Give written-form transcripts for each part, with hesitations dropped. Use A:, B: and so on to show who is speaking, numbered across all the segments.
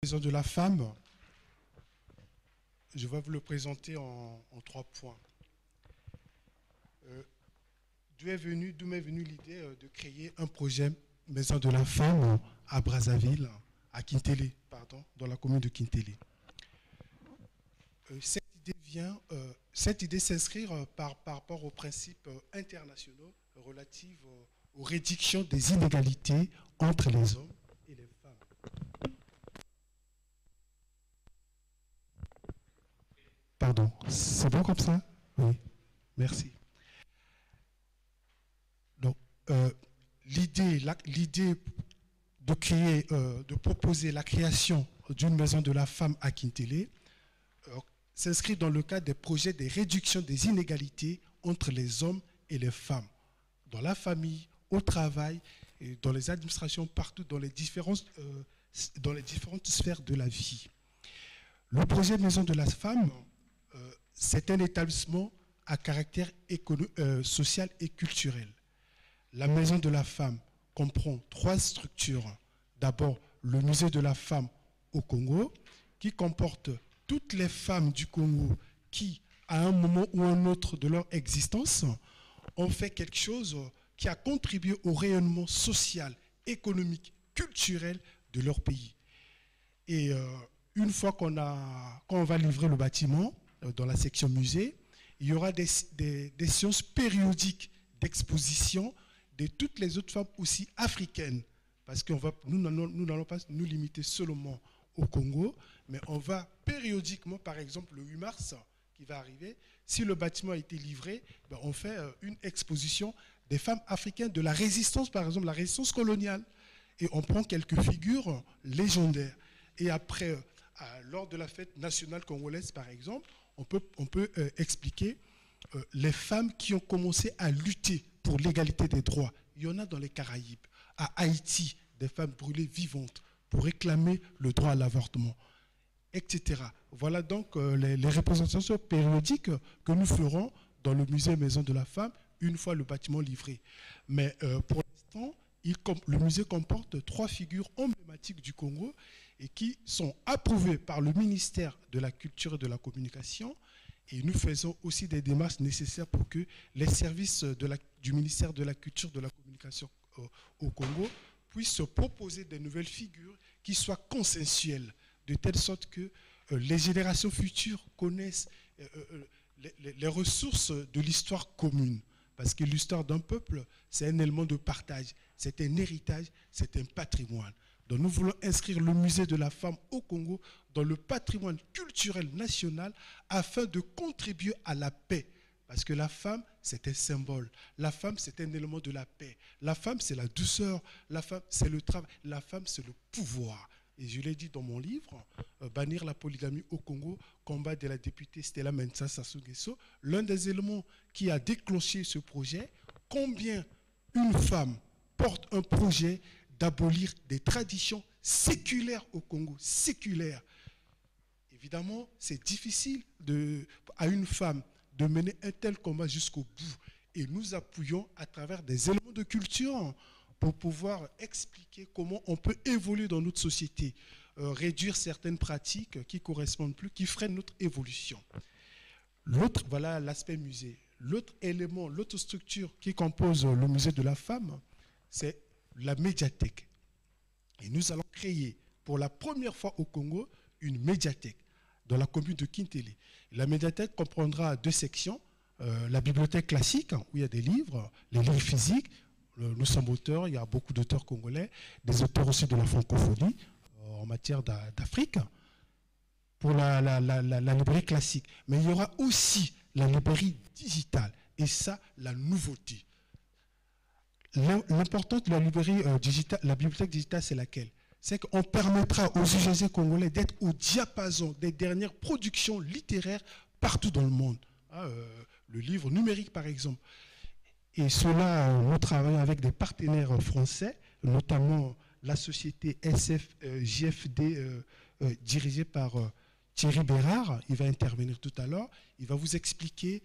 A: Maison de la femme, je vais vous le présenter en 3 points. D'où m'est venue l'idée de créer un projet Maison de la femme à Brazzaville, à Kintélé, dans la commune de Kintélé. Cette idée s'inscrit par rapport aux principes internationaux relatifs aux réductions des inégalités entre les hommes et les femmes. Pardon, c'est bon comme ça? Oui, merci. Donc, l'idée de proposer la création d'une maison de la femme à Kintélé s'inscrit dans le cadre des projets de réduction des inégalités entre les hommes et les femmes, dans la famille, au travail, et dans les administrations, partout dans les différentes sphères de la vie. Le projet Maison de la femme, c'est un établissement à caractère social et culturel. La Maison de la femme comprend 3 structures. D'abord, le musée de la femme au Congo, qui comporte toutes les femmes du Congo qui, à un moment ou un autre de leur existence, ont fait quelque chose qui a contribué au rayonnement social, économique, culturel de leur pays. Et une fois qu'on va livrer le bâtiment, dans la section musée, il y aura des séances périodiques d'exposition de toutes les autres femmes aussi africaines. Parce que nous n'allons pas nous limiter seulement au Congo, mais on va périodiquement, par exemple le 8 mars qui va arriver, si le bâtiment a été livré, on fait une exposition des femmes africaines de la résistance, par exemple la résistance coloniale. Et on prend quelques figures légendaires. Et après, lors de la fête nationale congolaise, par exemple, on peut expliquer les femmes qui ont commencé à lutter pour l'égalité des droits. Il y en a dans les Caraïbes, à Haïti, des femmes brûlées vivantes pour réclamer le droit à l'avortement, etc. Voilà donc les représentations périodiques que nous ferons dans le musée Maison de la Femme une fois le bâtiment livré. Mais pour l'instant, le musée comporte 3 figures emblématiques du Congo et qui sont approuvées par le ministère de la Culture et de la Communication. Et nous faisons aussi des démarches nécessaires pour que les services du ministère de la Culture et de la Communication au Congo puissent se proposer des nouvelles figures qui soient consensuelles, de telle sorte que les générations futures connaissent les ressources de l'histoire commune. Parce que l'histoire d'un peuple, c'est un élément de partage, c'est un héritage, c'est un patrimoine. Donc nous voulons inscrire le musée de la femme au Congo dans le patrimoine culturel national afin de contribuer à la paix. Parce que la femme, c'est un symbole. La femme, c'est un élément de la paix. La femme, c'est la douceur. La femme, c'est le travail. La femme, c'est le pouvoir. Et je l'ai dit dans mon livre, Bannir la polygamie au Congo, combat de la députée Stella Mensa Sassou Nguesso, l'un des éléments qui a déclenché ce projet, combien une femme porte un projet d'abolir des traditions séculaires au Congo, séculaires. Évidemment, c'est difficile à une femme de mener un tel combat jusqu'au bout. Et nous appuyons à travers des éléments de culture pour pouvoir expliquer comment on peut évoluer dans notre société, réduire certaines pratiques qui ne correspondent plus, qui freinent notre évolution. L'autre, voilà l'aspect musée. L'autre élément, l'autre structure qui compose le musée de la femme, c'est la médiathèque. Et nous allons créer pour la première fois au Congo une médiathèque dans la commune de Kintélé. La médiathèque comprendra 2 sections. La bibliothèque classique, où il y a des livres, les livres physiques. Nous sommes auteurs, il y a beaucoup d'auteurs congolais, des auteurs aussi de la francophonie en matière d'Afrique, pour la librairie classique. Mais il y aura aussi la librairie digitale, et ça, la nouveauté. L'importance de la librairie digitale, la bibliothèque digitale, c'est laquelle? C'est qu'on permettra aux usagers congolais d'être au diapason des dernières productions littéraires partout dans le monde. Le livre numérique, par exemple. Et cela, nous travaillons avec des partenaires français, notamment la société SFJFD dirigée par Thierry Bérard. Il va intervenir tout à l'heure. Il va vous expliquer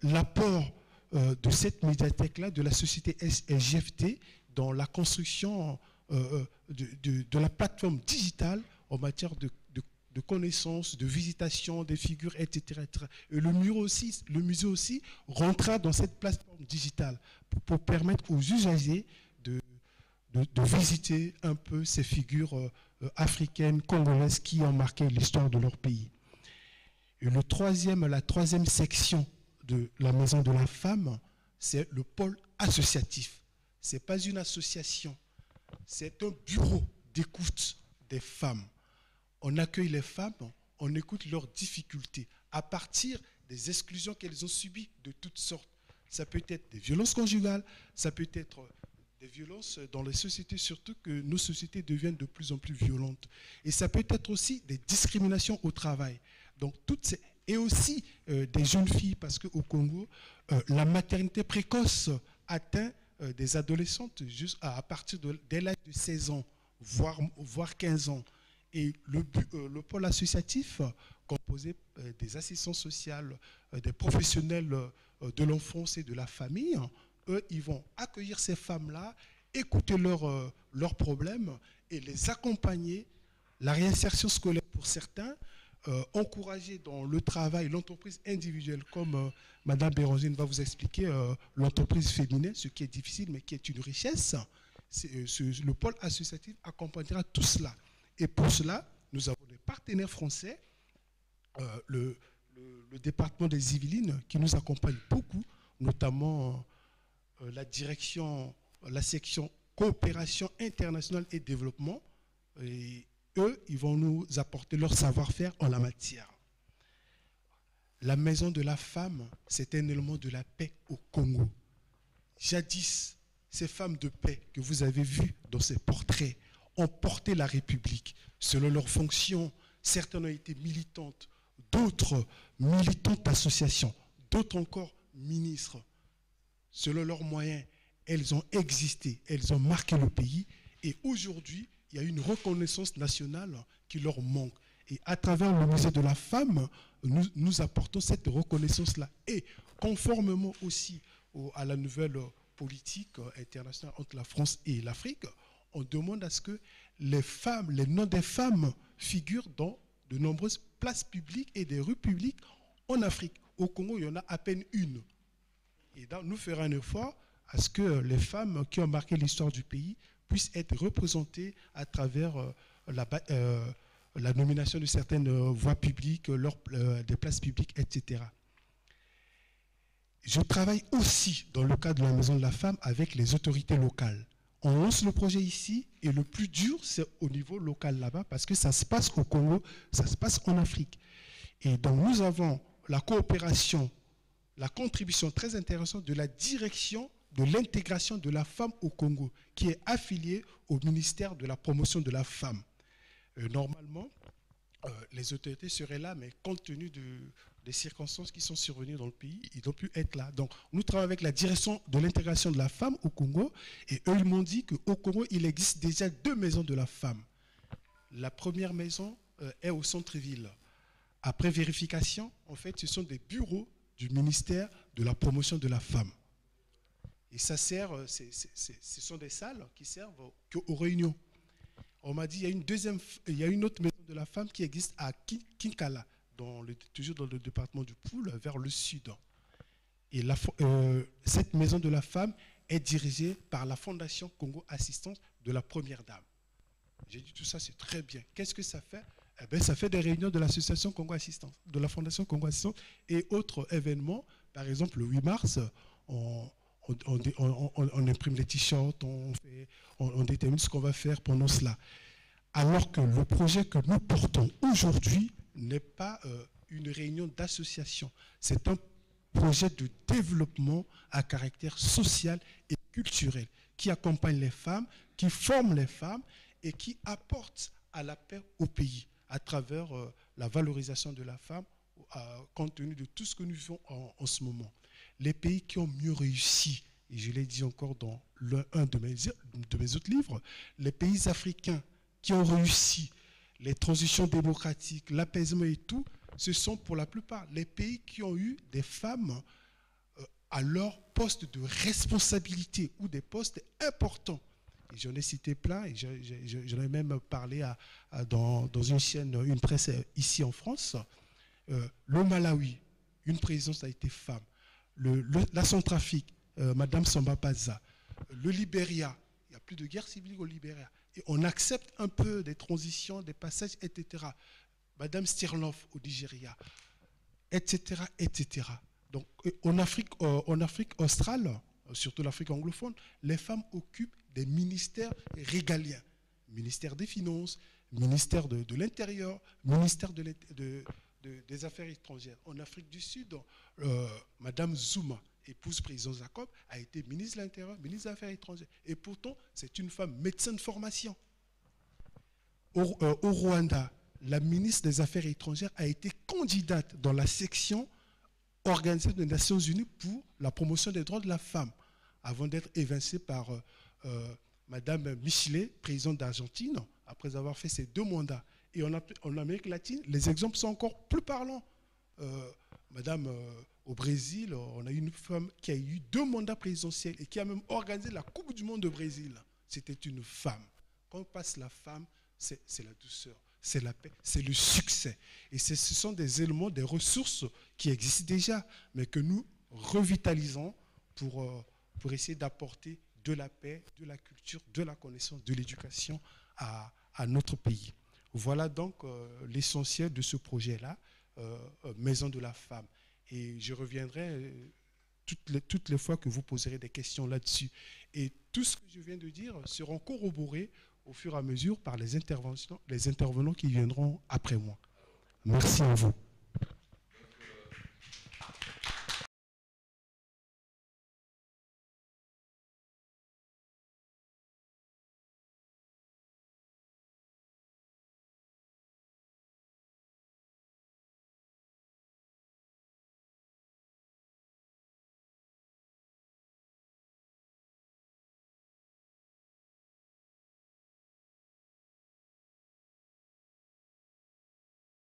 A: l'apport de cette médiathèque-là, de la société SFJFD, dans la construction de la plateforme digitale en matière de connaissances, de visitation, des figures, etc., etc. Et le musée aussi rentrera dans cette plateforme digitale pour permettre aux usagers de visiter un peu ces figures africaines, congolaises qui ont marqué l'histoire de leur pays. Et la troisième section de la Maison de la Femme, c'est le pôle associatif. Ce n'est pas une association, c'est un bureau d'écoute des femmes. On accueille les femmes, on écoute leurs difficultés à partir des exclusions qu'elles ont subies de toutes sortes. Ça peut être des violences conjugales, ça peut être des violences dans les sociétés, surtout que nos sociétés deviennent de plus en plus violentes. Et ça peut être aussi des discriminations au travail. Donc, et aussi des jeunes filles, parce qu'au Congo, la maternité précoce atteint des adolescentes juste à partir dès l'âge de 16 ans, voire 15 ans. Et le pôle associatif, composé des assistants sociaux, des professionnels de l'enfance et de la famille, eux, ils vont accueillir ces femmes-là, écouter leurs problèmes et les accompagner, la réinsertion scolaire pour certains, encourager dans le travail l'entreprise individuelle, comme Madame Bérangine va vous expliquer, l'entreprise féminine, ce qui est difficile mais qui est une richesse. Le pôle associatif accompagnera tout cela. Et pour cela, nous avons des partenaires français, le département des Yvelines, qui nous accompagne beaucoup, notamment la section coopération internationale et développement. Et eux, ils vont nous apporter leur savoir-faire en la matière. La Maison de la Femme, c'est un élément de la paix au Congo. Jadis, ces femmes de paix que vous avez vues dans ces portraits ont porté la République. Selon leurs fonctions, certaines ont été militantes, d'autres militantes d'associations, d'autres encore ministres. Selon leurs moyens, elles ont existé, elles ont marqué le pays. Et aujourd'hui, il y a une reconnaissance nationale qui leur manque. Et à travers le musée de la femme, nous apportons cette reconnaissance-là. Et conformément aussi à la nouvelle politique internationale entre la France et l'Afrique, on demande à ce que les noms des femmes figurent dans de nombreuses places publiques et des rues publiques en Afrique. Au Congo, il y en a à peine une. Et donc, nous ferons un effort à ce que les femmes qui ont marqué l'histoire du pays puissent être représentées à travers la nomination de certaines voies publiques, des places publiques, etc. Je travaille aussi dans le cadre de la Maison de la Femme avec les autorités locales. On lance le projet ici et le plus dur, c'est au niveau local là-bas parce que ça se passe au Congo, ça se passe en Afrique. Et donc nous avons la coopération, la contribution très intéressante de la direction de l'intégration de la femme au Congo qui est affiliée au ministère de la promotion de la femme. Normalement, les autorités seraient là, mais compte tenu des circonstances qui sont survenues dans le pays, ils n'ont pu être là. Donc, nous travaillons avec la direction de l'intégration de la femme au Congo, et eux, ils m'ont dit qu'au Congo, il existe déjà 2 maisons de la femme. La première maison est au centre-ville. Après vérification, en fait, ce sont des bureaux du ministère de la promotion de la femme. Et ça sert, ce sont des salles qui servent aux réunions. On m'a dit il y a une autre maison de la femme qui existe à Kinkala, toujours dans le département du Poul, vers le sud. Et cette maison de la femme est dirigée par la Fondation Congo Assistance de la Première Dame. J'ai dit tout ça, c'est très bien. Qu'est-ce que ça fait? Eh bien, ça fait des réunions de l'association Congo Assistance, de la Fondation Congo Assistance et autres événements. Par exemple, le 8 mars, on imprime les t-shirts, on détermine ce qu'on va faire pendant cela. Alors que le projet que nous portons aujourd'hui n'est pas une réunion d'association. C'est un projet de développement à caractère social et culturel qui accompagne les femmes, qui forme les femmes et qui apporte à la paix au pays à travers la valorisation de la femme compte tenu de tout ce que nous vivons en ce moment. Les pays qui ont mieux réussi, et je l'ai dit encore dans un de mes autres livres, les pays africains qui ont réussi les transitions démocratiques, l'apaisement et tout, ce sont pour la plupart les pays qui ont eu des femmes à leur poste de responsabilité ou des postes importants. J'en ai cité plein et j'en ai même parlé dans une chaîne, une presse ici en France. Le Malawi, une présidence a été femme. La Centrafrique, Madame Samba Panza. Le Libéria, il n'y a plus de guerre civile au Libéria. Et on accepte un peu des transitions, des passages, etc. Madame Stirloff au Nigeria, etc., etc. Donc, en Afrique australe, surtout l'Afrique anglophone, les femmes occupent des ministères régaliens. Ministère des Finances, ministère de l'Intérieur, ministère des Affaires étrangères. En Afrique du Sud, Madame Zuma, épouse président Jacob, a été ministre de l'Intérieur, ministre des Affaires étrangères. Et pourtant, c'est une femme médecin de formation. Au Rwanda, la ministre des Affaires étrangères a été candidate dans la section organisée des Nations Unies pour la promotion des droits de la femme, avant d'être évincée par Madame Michelet, présidente d'Argentine, après avoir fait ses 2 mandats. Et en Amérique latine, les exemples sont encore plus parlants. Au Brésil, on a une femme qui a eu 2 mandats présidentiels et qui a même organisé la Coupe du Monde de Brésil. C'était une femme. Quand on passe la femme, c'est la douceur, c'est la paix, c'est le succès. Et ce sont des éléments, des ressources qui existent déjà, mais que nous revitalisons pour essayer d'apporter de la paix, de la culture, de la connaissance, de l'éducation à notre pays. Voilà donc l'essentiel de ce projet-là, Maison de la femme. Et je reviendrai toutes les fois que vous poserez des questions là-dessus. Et tout ce que je viens de dire sera corroboré au fur et à mesure par les intervenants qui viendront après moi. Merci à vous.